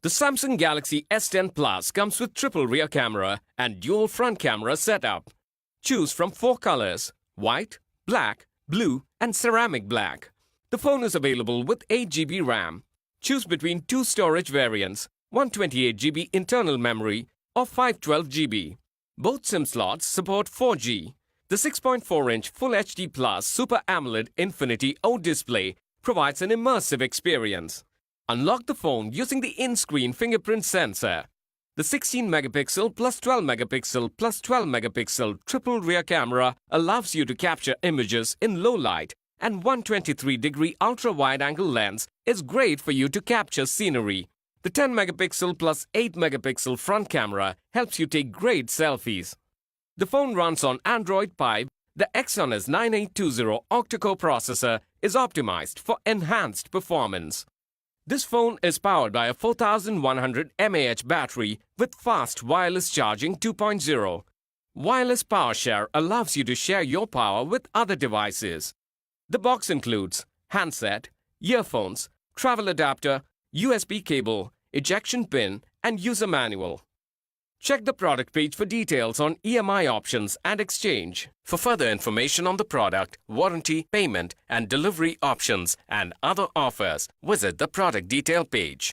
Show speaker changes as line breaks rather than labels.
The Samsung Galaxy S10 Plus comes with triple rear camera and dual front camera setup. Choose from 4 colors: white, black, blue, and ceramic black. The phone is available with 8 GB RAM. Choose between 2 storage variants, 128 GB internal memory or 512 GB. Both SIM slots support 4G. The 6.4-inch Full HD Plus Super AMOLED Infinity O display provides an immersive experience. Unlock the phone using the in-screen fingerprint sensor. The 16-megapixel plus 12-megapixel plus 12-megapixel triple rear camera allows you to capture images in low light, and 123-degree ultra-wide-angle lens is great for you to capture scenery. The 10-megapixel plus 8-megapixel front camera helps you take great selfies. The phone runs on Android Pie. The Exynos 9820 octa-core processor is optimized for enhanced performance. This phone is powered by a 4100 mAh battery with fast wireless charging 2.0. Wireless power share allows you to share your power with other devices. The box includes handset, earphones, travel adapter, USB cable, ejection pin, and user manual. Check the product page for details on EMI options and exchange. For further information on the product, warranty, payment, and delivery options and other offers, visit the product detail page.